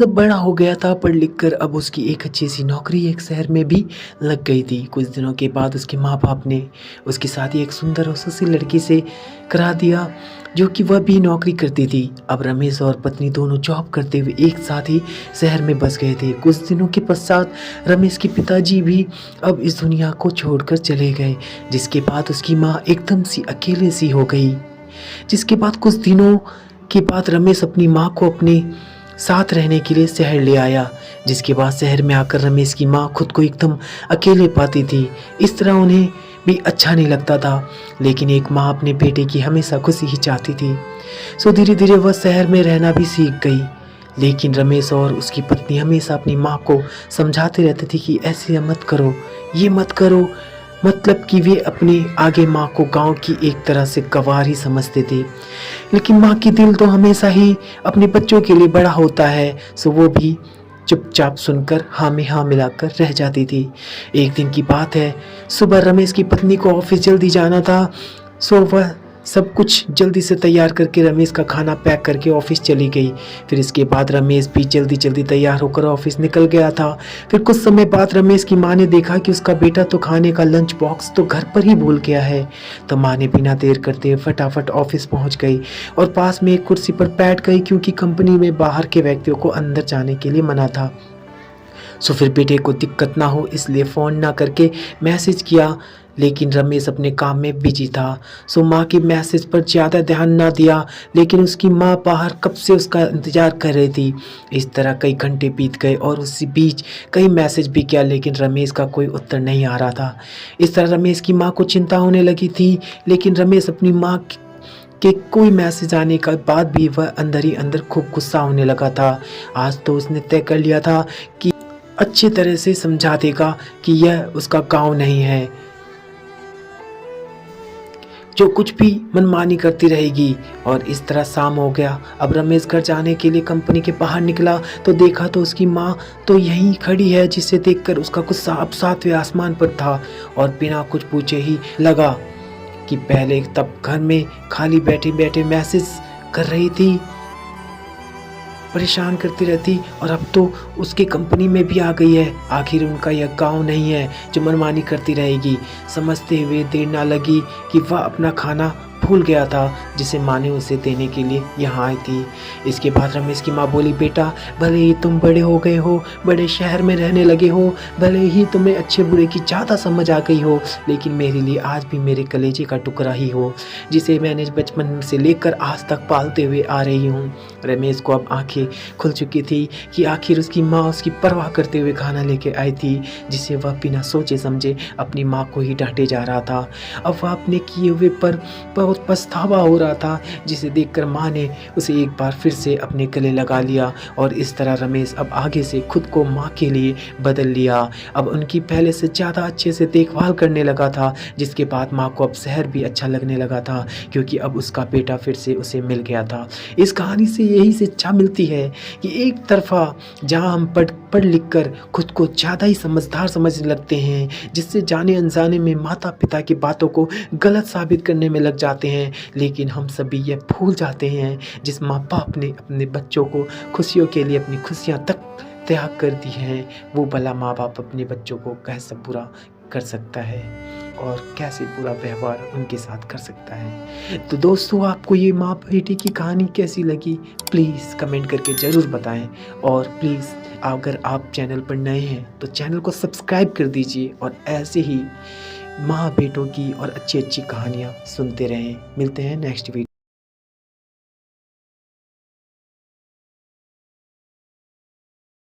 रमेश अब बड़ा हो गया था, पढ़ लिख कर अब उसकी एक अच्छी सी नौकरी एक शहर में भी लग गई थी। कुछ दिनों के बाद उसके माँ बाप ने उसकी शादी एक सुंदर और सुशील लड़की से करा दिया, जो कि वह भी नौकरी करती थी। अब रमेश और पत्नी दोनों जॉब करते हुए एक साथ ही शहर में बस गए थे। कुछ दिनों के पश्चात रमेश के पिताजी भी अब इस दुनिया को छोड़कर चले गए, जिसके बाद उसकी माँ एकदम सी अकेले सी हो गई। जिसके बाद कुछ दिनों के बाद रमेश अपनी माँ को अपने साथ रहने के लिए शहर ले आया। जिसके बाद शहर में आकर रमेश की माँ खुद को एकदम अकेले पाती थी। इस तरह उन्हें भी अच्छा नहीं लगता था, लेकिन एक माँ अपने बेटे की हमेशा खुशी ही चाहती थी। सो धीरे धीरे वह शहर में रहना भी सीख गई। लेकिन रमेश और उसकी पत्नी हमेशा अपनी माँ को समझाते रहते थे कि ऐसे मत करो, ये मत करो। मतलब कि वे अपने आगे माँ को गांव की एक तरह से गंवार ही समझते थे। लेकिन माँ की दिल तो हमेशा ही अपने बच्चों के लिए बड़ा होता है, सो वो भी चुपचाप सुनकर हाँ में हाँ मिलाकर रह जाती थी। एक दिन की बात है, सुबह रमेश की पत्नी को ऑफिस जल्दी जाना था, सो वह सब कुछ जल्दी से तैयार करके रमेश का खाना पैक करके ऑफिस चली गई। फिर इसके बाद रमेश भी जल्दी जल्दी तैयार होकर ऑफिस निकल गया था। फिर कुछ समय बाद रमेश की माँ ने देखा कि उसका बेटा तो खाने का लंच बॉक्स तो घर पर ही भूल गया है। तो माँ ने बिना देर करते फटाफट ऑफिस पहुंच गई और पास में एक कुर्सी पर बैठ गई, क्योंकि कंपनी में बाहर के व्यक्तियों को अंदर जाने के लिए मना था। सो फिर बेटे को दिक्कत ना हो इसलिए फ़ोन ना करके मैसेज किया, लेकिन रमेश अपने काम में बिजी था। सो माँ के मैसेज पर ज़्यादा ध्यान ना दिया, लेकिन उसकी माँ बाहर कब से उसका इंतज़ार कर रही थी। इस तरह कई घंटे बीत गए और उसी बीच कई मैसेज भी किया, लेकिन रमेश का कोई उत्तर नहीं आ रहा था। इस तरह रमेश की माँ को चिंता होने लगी थी, लेकिन रमेश अपनी माँ के कोई मैसेज आने के बाद भी वह अंदर ही अंदर खूब गुस्सा होने लगा था। आज तो उसने तय कर लिया था कि अच्छी तरह से समझा देगा कि यह उसका गांव नहीं है, जो कुछ भी मनमानी करती रहेगी। और इस तरह शाम हो गया। अब रमेश घर जाने के लिए कंपनी के बाहर निकला तो देखा तो उसकी माँ तो यहीं खड़ी है, जिसे देखकर उसका गुस्सा अब सातवें आसमान पर था और बिना कुछ पूछे ही लगा कि पहले तब घर में खाली बैठे बैठे मैसेज कर रही थी, परेशान करती रहती, और अब तो उसके कंपनी में भी आ गई है। आखिर उनका यह गांव नहीं है जो मनमानी करती रहेगी। समझते हुए देर ना लगी कि वह अपना खाना भूल गया था, जिसे माँ ने उसे देने के लिए यहाँ आई थी। इसके बाद रमेश की माँ बोली, बेटा भले ही तुम बड़े हो गए हो, बड़े शहर में रहने लगे हो, भले ही तुम्हें अच्छे बुरे की ज़्यादा समझ आ गई हो, लेकिन मेरे लिए आज भी मेरे कलेजे का टुकड़ा ही हो, जिसे मैंने बचपन से लेकर आज तक पालते हुए आ रही हूँ। रमेश को अब आंखें खुल चुकी थी कि आखिर उसकी माँ उसकी परवाह करते हुए खाना लेके आई थी, जिसे वह बिना सोचे समझे अपनी माँ को ही डांटे जा रहा था। अब वह अपने किए हुए पर बहुत पछतावा हो रहा था, जिसे देखकर माँ ने उसे एक बार फिर से अपने गले लगा लिया। और इस तरह रमेश अब आगे से खुद को माँ के लिए बदल लिया। अब उनकी पहले से ज़्यादा अच्छे से देखभाल करने लगा था, जिसके बाद माँ को अब शहर भी अच्छा लगने लगा था, क्योंकि अब उसका बेटा फिर से उसे मिल गया था। इस कहानी से यही शिक्षा मिलती है कि एक तरफा जहाँ हम पढ़ लिख कर खुद को ज़्यादा ही समझदार समझने लगते हैं, जिससे जाने अनजाने में माता पिता की बातों को गलत साबित करने में लग जाते हैं, लेकिन हम सभी ये भूल जाते हैं जिस माँ बाप ने अपने बच्चों को खुशियों के लिए अपनी खुशियाँ तक त्याग कर दी हैं, वो भला माँ बाप अपने बच्चों को कैसे बुरा कर सकता है और कैसे पूरा व्यवहार उनके साथ कर सकता है। तो दोस्तों, आपको ये माँ बेटी की कहानी कैसी लगी प्लीज़ कमेंट करके ज़रूर बताएं, और प्लीज़ अगर आप चैनल पर नए हैं तो चैनल को सब्सक्राइब कर दीजिए और ऐसे ही माँ बेटों की और अच्छी अच्छी कहानियाँ सुनते रहें। मिलते हैं नेक्स्ट वीडियो।